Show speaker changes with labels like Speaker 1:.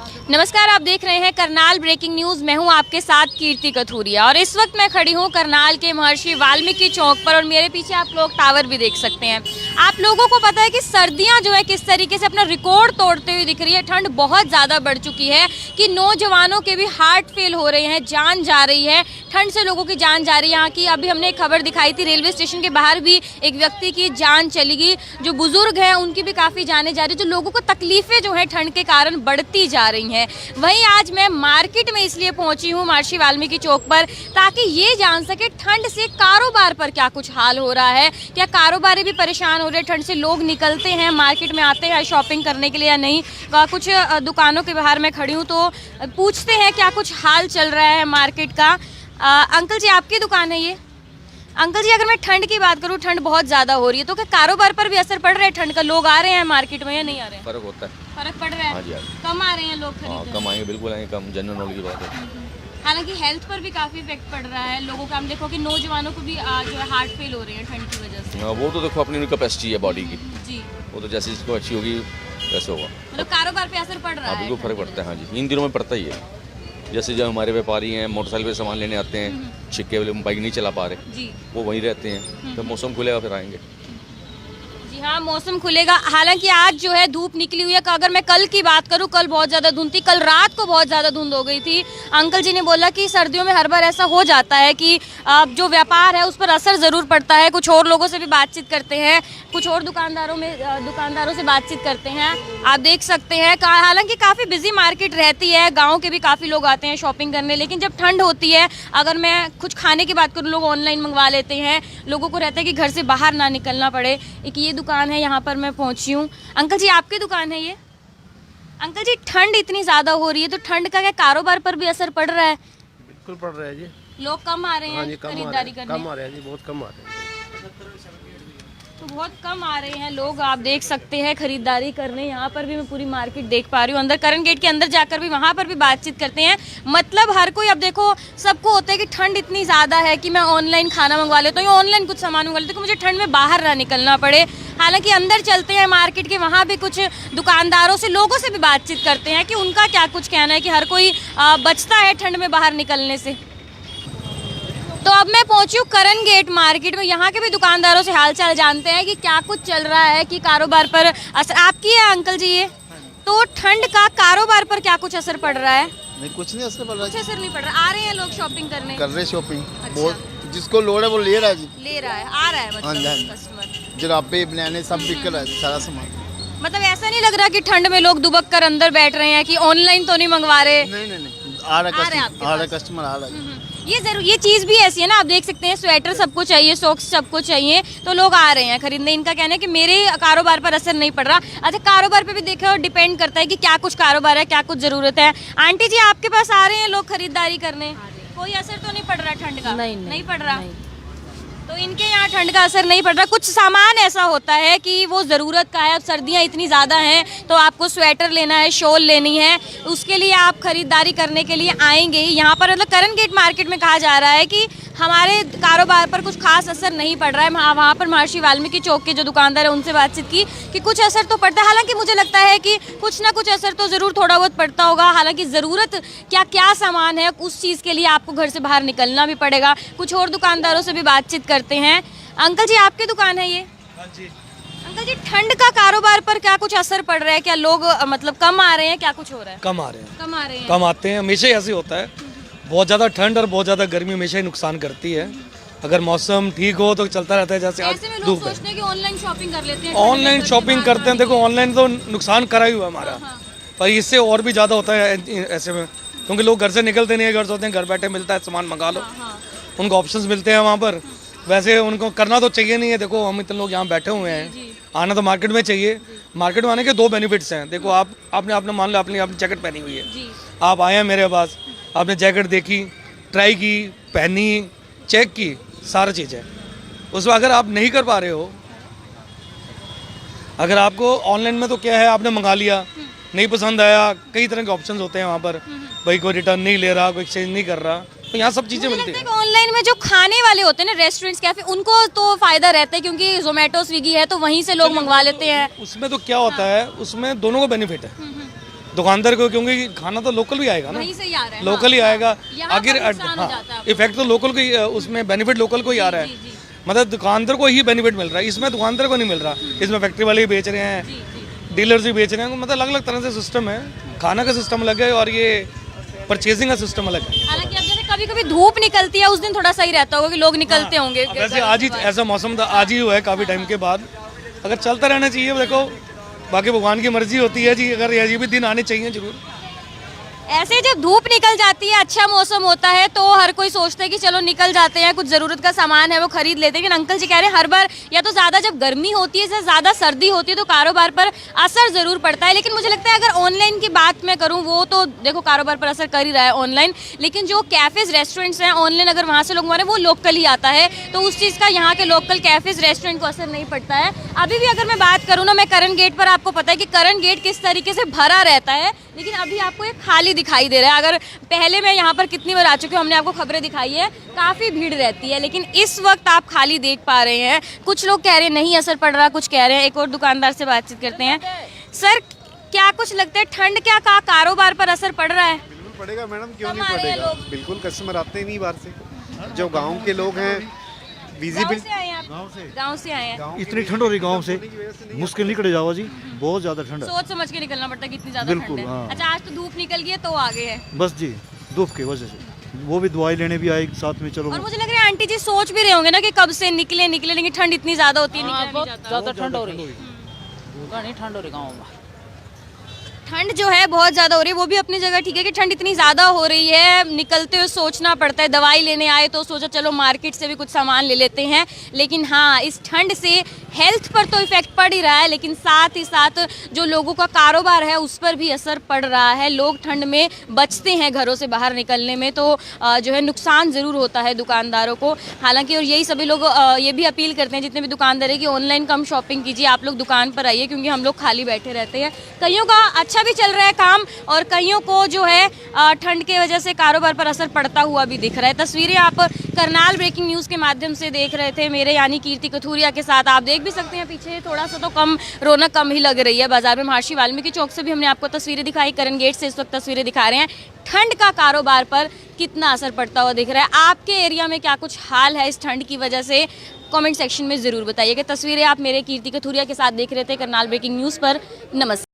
Speaker 1: नमस्कार, आप देख रहे हैं करनाल ब्रेकिंग न्यूज। मैं हूं आपके साथ कीर्ति कथूरिया और इस वक्त मैं खड़ी हूं करनाल के महर्षि वाल्मीकि चौक पर और मेरे पीछे आप लोग टावर भी देख सकते हैं। आप लोगों को पता है कि सर्दियां जो है किस तरीके से अपना रिकॉर्ड तोड़ते हुए दिख रही है। ठंड बहुत ज़्यादा बढ़ चुकी है कि नौजवानों के भी हार्ट फेल हो रहे हैं, जान जा रही है, ठंड से लोगों की जान जा रही है। यहाँ की अभी हमने एक खबर दिखाई थी, रेलवे स्टेशन के बाहर भी एक व्यक्ति की जान चली गई। जो बुजुर्ग हैं उनकी भी काफ़ी जाने जा रही है। जो लोगों को तकलीफें जो है ठंड के कारण बढ़ती जा रही हैं। वहीं आज मैं मार्केट में इसलिए पहुंची हूं महर्षि वाल्मीकि चौक पर, ताकि ये जान सके ठंड से कारोबार पर क्या कुछ हाल हो रहा है। क्या कारोबारी भी परेशान हो रहे हैं ठंड से? लोग निकलते हैं, मार्केट में आते हैं शॉपिंग करने के लिए या नहीं। कुछ दुकानों के बाहर मैं खड़ी हूँ तो पूछते हैं क्या कुछ हाल चल रहा है मार्केट का। अंकल जी, आपकी दुकान है ये? अंकल जी, अगर मैं ठंड की बात करूँ, ठंड बहुत ज़्यादा हो रही है तो क्या कारोबार पर भी असर पड़ रहा है ठंड का? लोग आ रहे हैं मार्केट में या नहीं आ रहे हैं?
Speaker 2: फर्क होता है,
Speaker 1: फर्क पड़ रहा है।
Speaker 2: हाँ जी, हाँ।
Speaker 1: कम आ रहे हैं लोग खरीदने?
Speaker 2: कम आएंगे, बिल्कुल आएंगे, कम जनरल नॉलेज की बात है।
Speaker 1: हालांकि हेल्थ पर भी काफ़ी इफेक्ट पड़ रहा है लोगों का। हम देखो कि नौजवानों को भी जो है हार्ट फेल हो रहे हैं ठंड की वजह से।
Speaker 2: वो तो देखो अपनी कैपेसिटी है बॉडी की,
Speaker 1: जी,
Speaker 2: वो तो जैसे जिसको अच्छी होगी वैसे होगा।
Speaker 1: मतलब कारोबार पे असर पड़ रहा
Speaker 2: हाँ
Speaker 1: है?
Speaker 2: बिल्कुल फर्क पड़ता है, हाँ जी, इन दिनों में पड़ता ही है। जैसे जो हमारे व्यापारी हैं मोटरसाइकिल पे सामान लेने आते हैं, छिक्के वाले बाइक नहीं चला पा रहे
Speaker 1: जी,
Speaker 2: वो वहीं रहते हैं, तो मौसम खुलेगा फिर आएंगे।
Speaker 1: जी हाँ, मौसम खुलेगा। हालांकि आज जो है धूप निकली हुई है। अगर मैं कल की बात करूं, कल बहुत ज़्यादा धुंध थी, कल रात को बहुत ज़्यादा धुंध हो गई थी। अंकल जी ने बोला कि सर्दियों में हर बार ऐसा हो जाता है कि जो व्यापार है उस पर असर ज़रूर पड़ता है। कुछ और लोगों से भी बातचीत करते हैं, कुछ और दुकानदारों से बातचीत करते हैं। आप देख सकते हैं हालांकि काफ़ी बिजी मार्केट रहती है, गाँव के भी काफ़ी लोग आते हैं शॉपिंग करने। लेकिन जब ठंड होती है, अगर मैं कुछ खाने की बात करूँ, लोग ऑनलाइन मंगवा लेते हैं। लोगों को रहता है कि घर से बाहर ना निकलना पड़े। एक ये दुकान है, यहाँ पर मैं पहुँची हूँ। अंकल जी, आपकी दुकान है ये? अंकल जी, ठंड इतनी ज़्यादा हो रही है तो ठंड का क्या कारोबार पर भी असर पड़ रहा है?
Speaker 3: बिल्कुल पड़ रहा है जी।
Speaker 1: लोग कम आ रहे हैं?
Speaker 3: हाँ जी,
Speaker 1: खरीदारी करने?
Speaker 3: कम आ रहे हैं जी, बहुत कम आ रहे हैं।
Speaker 1: तो बहुत कम आ रहे हैं लोग, आप देख सकते हैं खरीदारी करने। यहाँ पर भी मैं पूरी मार्केट देख पा रही हूँ। अंदर करण गेट के अंदर जाकर भी वहाँ पर भी बातचीत करते हैं। मतलब हर कोई, अब देखो सबको होता है कि ठंड इतनी ज़्यादा है कि मैं ऑनलाइन खाना मंगवा लेता हूँ या ऑनलाइन कुछ सामान मंगवा लेता हूँ कि मुझे ठंड में बाहर ना निकलना पड़े। हालांकि अंदर चलते हैं मार्केट के, वहाँ भी कुछ दुकानदारों से, लोगों से भी बातचीत करते हैं कि उनका क्या कुछ कहना है कि हर कोई बचता है ठंड में बाहर निकलने से। तो अब मैं पहुंची हूँ करण गेट मार्केट में। यहाँ के भी दुकानदारों से हालचाल जानते हैं कि क्या कुछ चल रहा है, कि कारोबार पर असर। आपकी है अंकल जी ये? तो ठंड का कारोबार पर क्या कुछ असर पड़ रहा है?
Speaker 4: नहीं, कुछ नहीं असर पड़ रहा
Speaker 1: कुछ असर नहीं पड़ रहा। आ रहे हैं लोग शॉपिंग करने?
Speaker 4: कर रहे शॉपिंग।
Speaker 1: अच्छा।
Speaker 4: बहुत जिसको लोड है वो ले रहा है जी,
Speaker 1: ले रहा है, आ रहा है
Speaker 4: हाँ जी,
Speaker 1: मतलब कस्टमर।
Speaker 4: जुराबे बनाने सब बिक रहा है, सारा सामान।
Speaker 1: मतलब ऐसा नहीं लग रहा कि ठंड में लोग दुबक कर अंदर बैठ रहे हैं, कि ऑनलाइन तो नहीं मंगवा रहे?
Speaker 4: नहीं, आ रहा
Speaker 1: आपके
Speaker 4: कस्टमर आ रहा है।
Speaker 1: ये जरूर, ये चीज़ भी ऐसी है ना, आप देख सकते हैं स्वेटर सबको चाहिए, सॉक्स सबको चाहिए, तो लोग आ रहे हैं खरीदने। इनका कहना है कि मेरे कारोबार पर असर नहीं पड़ रहा। अच्छा, कारोबार पे भी देखो डिपेंड करता है कि क्या कुछ कारोबार है, क्या कुछ ज़रूरत है। आंटी जी, आपके पास आ रहे हैं लोग खरीदारी करने, कोई असर तो नहीं पड़ रहा ठंड का? नहीं पड़ रहा। तो इनके यहाँ ठंड का असर नहीं पड़ रहा। कुछ सामान ऐसा होता है कि वो ज़रूरत का है। अब सर्दियाँ इतनी ज़्यादा हैं तो आपको स्वेटर लेना है, शॉल लेनी है, उसके लिए आप खरीदारी करने के लिए आएंगे। यहाँ पर मतलब करण गेट मार्केट में कहा जा रहा है कि हमारे कारोबार पर कुछ खास असर नहीं पड़ रहा है। वहाँ पर महर्षि वाल्मीकि चौक के जो दुकानदार है उनसे बातचीत की कि कुछ असर तो पड़ता है। हालांकि मुझे लगता है कि कुछ ना कुछ असर तो ज़रूर थोड़ा बहुत पड़ता होगा। हालांकि ज़रूरत क्या सामान है उस चीज़ के लिए आपको घर से बाहर निकलना भी पड़ेगा। कुछ और दुकानदारों से भी बातचीत करते हैं। अंकल जी, आपकी दुकान है ये?
Speaker 3: हाँ जी।
Speaker 1: अंकल जी, ठंड का कारोबार पर क्या कुछ असर पड़ रहा है? क्या लोग मतलब कम आ रहे हैं, क्या कुछ हो रहा है?
Speaker 3: कम आ रहे हैं,
Speaker 1: कम आ रहे हैं।
Speaker 3: कम आते हैं, हमेशा ही ऐसे होता है। बहुत ज़्यादा ठंड और बहुत ज़्यादा गर्मी हमेशा ही नुकसान करती है। अगर मौसम ठीक हो तो चलता रहता है। जैसे आज
Speaker 1: ऐसे में लोग
Speaker 3: धूप है,
Speaker 1: सोचते हैं कि ऑनलाइन शॉपिंग कर लेते हैं।
Speaker 3: ऑनलाइन शॉपिंग करते हैं। देखो ऑनलाइन तो नुकसान करा ही हुआ हमारा, पर इससे और भी ज़्यादा होता है ऐसे में, क्योंकि लोग घर से निकलते नहीं है। घर सोचते हैं घर बैठे मिलता है सामान मंगा लो, उनको ऑप्शंस मिलते हैं वहाँ पर। वैसे उनको करना तो चाहिए नहीं है। देखो हम इतने लोग यहाँ बैठे हुए हैं, आना तो मार्केट में चाहिए। मार्केट में आने के दो बेनिफिट्स हैं। देखो आपने मान लो आपने जैकेट पहनी हुई है, आप आए हैं मेरे पास, आपने जैकेट देखी, ट्राई की, पहनी, चेक की, सारी चीज़ है। उसमें अगर आप नहीं कर पा रहे हो, अगर आपको ऑनलाइन में तो क्या है, आपने मंगा लिया, नहीं पसंद आया, कई तरह के ऑप्शंस होते हैं वहाँ पर। भाई कोई रिटर्न नहीं ले रहा, कोई एक्सचेंज नहीं कर रहा, तो यहाँ सब चीज़ें मिलती हैं।
Speaker 1: ऑनलाइन में जो खाने वाले होते हैं ना, रेस्टोरेंट्स, कैफे, उनको तो फायदा रहता है क्योंकि जोमेटो स्विगी है तो वहीं से लोग मंगवा लेते हैं।
Speaker 3: उसमें तो क्या होता है, उसमें दोनों को बेनिफिट है। दुकानदार को, क्योंकि खाना तो लोकल भी आएगा ना,
Speaker 1: वहीं से ही आ रहा है,
Speaker 3: लोकल ही आएगा।
Speaker 1: यहाँ
Speaker 3: आखिर
Speaker 1: पर नुकसान हो जाता है आपको।
Speaker 3: इफेक्ट तो लोकल को ही, उसमें बेनिफिट लोकल को ही आ रहा है। मतलब दुकानदार को ही बेनिफिट मिल रहा है, इसमें दुकानदार को नहीं मिल रहा। इसमें फैक्ट्री वाले भी बेच रहे हैं, डीलर्स भी बेच रहे हैं, मतलब अलग अलग तरह से सिस्टम है। खाना का सिस्टम अलग है और ये परचेजिंग का सिस्टम अलग है।
Speaker 1: हालांकि अब जैसे कभी कभी धूप निकलती है, उस दिन थोड़ा सही रहता होगा कि लोग निकलते होंगे।
Speaker 3: अब वैसे आज ही ऐसा मौसम था, आज ही हुआ है काफ़ी टाइम के बाद। अगर चलता रहना चाहिए, देखो बाकी भगवान की मर्जी होती है जी, अगर ये भी दिन आने चाहिए जरूर।
Speaker 1: ऐसे जब धूप निकल जाती है, अच्छा मौसम होता है, तो हर कोई सोचता है कि चलो निकल जाते हैं, कुछ ज़रूरत का सामान है वो खरीद लेते हैं। लेकिन अंकल जी कह रहे हैं हर बार या तो ज़्यादा जब गर्मी होती है, ज़्यादा सर्दी होती है, तो कारोबार पर असर ज़रूर पड़ता है। लेकिन मुझे लगता है अगर ऑनलाइन की बात मैं करूँ, वो तो देखो कारोबार पर असर कर ही रहा है ऑनलाइन, लेकिन जो कैफ़ेज़ रेस्टोरेंट्स हैं ऑनलाइन अगर वहाँ से लोग हमारे वो लोकल ही आता है, तो उस चीज़ का यहाँ के लोकल कैफ़ेज़ रेस्टोरेंट को असर नहीं पड़ता है। अभी भी अगर मैं बात करूँ ना, मैं करन गेट पर, आपको पता है कि करन गेट किस तरीके से भरा रहता है, लेकिन अभी आपको ये खाली दिखाई दे रहा है। अगर पहले मैं यहाँ पर कितनी बार आ चुकी हूँ, हमने आपको खबरें दिखाई है, काफ़ी भीड़ रहती है, लेकिन इस वक्त आप खाली देख पा रहे हैं। कुछ लोग कह रहे हैं नहीं असर पड़ रहा, कुछ कह रहे हैं। एक और दुकानदार से बातचीत करते हैं। सर, क्या कुछ लगता है ठंड क्या का कारोबार पर असर पड़ रहा है?
Speaker 5: बिल्कुल पड़ेगा मैडम, क्यों
Speaker 1: कम
Speaker 5: नहीं
Speaker 1: आ रहे हैं
Speaker 5: पड़ेगा।
Speaker 1: लोग?
Speaker 5: बिल्कुल, कस्टमर आते ही नहीं बाहर से। जो गांव के लोग हैं,
Speaker 1: गाँव
Speaker 5: विजिबिल
Speaker 1: से आए हैं आप? गाँव से आए हैं।
Speaker 6: इतनी ठंड हो रही गांव से, मुश्किल निकले जाओ जी, बहुत ज्यादा ठंड है।
Speaker 1: सोच समझ के निकलना पड़ता है कि इतनी ज्यादा ठंड
Speaker 6: बिल्कुल,
Speaker 1: है।
Speaker 6: हाँ।
Speaker 1: अच्छा, आज तो धूप निकल गई है तो आ गए हैं।
Speaker 6: बस जी, धूप की वजह से वो भी दवाई लेने भी आए साथ में, चलो
Speaker 1: और मुझे लग रहा है आंटी जी सोच भी रहे होंगे ना कि कब से निकले, लेकिन ठंड इतनी ज्यादा होती है, निकला नहीं जाता।
Speaker 7: ज़्यादा ठंड हो रही है, घनी ठंड हो रही गाँव में।
Speaker 1: ठंड जो है बहुत ज़्यादा हो रही है, वो भी अपनी जगह ठीक है कि ठंड इतनी ज़्यादा हो रही है, निकलते हुए सोचना पड़ता है। दवाई लेने आए तो सोचा चलो मार्केट से भी कुछ सामान ले लेते हैं, लेकिन हाँ, इस ठंड से हेल्थ पर तो इफेक्ट पड़ ही रहा है, लेकिन साथ ही साथ जो लोगों का कारोबार है उस पर भी असर पड़ रहा है। लोग ठंड में बचते हैं घरों से बाहर निकलने में, तो जो है नुकसान ज़रूर होता है दुकानदारों को। हालांकि और यही सभी लोग ये भी अपील करते हैं जितने भी दुकानदार हैं कि ऑनलाइन कम शॉपिंग कीजिए, आप लोग दुकान पर आइए, क्योंकि हम लोग खाली बैठे रहते हैं। कईयों का अच्छा भी चल रहा है काम, और कईयों को जो है ठंड के वजह से कारोबार पर असर पड़ता हुआ भी दिख रहा है। तस्वीरें आप करनाल ब्रेकिंग न्यूज़ के माध्यम से देख रहे थे, मेरे यानी कीर्ति कथूरिया के साथ। आप देख भी सकते हैं पीछे थोड़ा सा तो कम रौनक कम ही लग रही है बाजार में। महर्षि वाल्मीकि चौक से भी हमने आपको तस्वीरें दिखाई, करन गेट से इस वक्त तस्वीरें दिखा रहे हैं। ठंड का कारोबार पर कितना असर पड़ता हुआ दिख रहा है। आपके एरिया में क्या कुछ हाल है इस ठंड की वजह से, कमेंट सेक्शन में ज़रूर बताइएगा। तस्वीरें आप मेरे कीर्ति कथूरिया के साथ देख रहे थे करनाल ब्रेकिंग न्यूज़ पर। नमस्कार।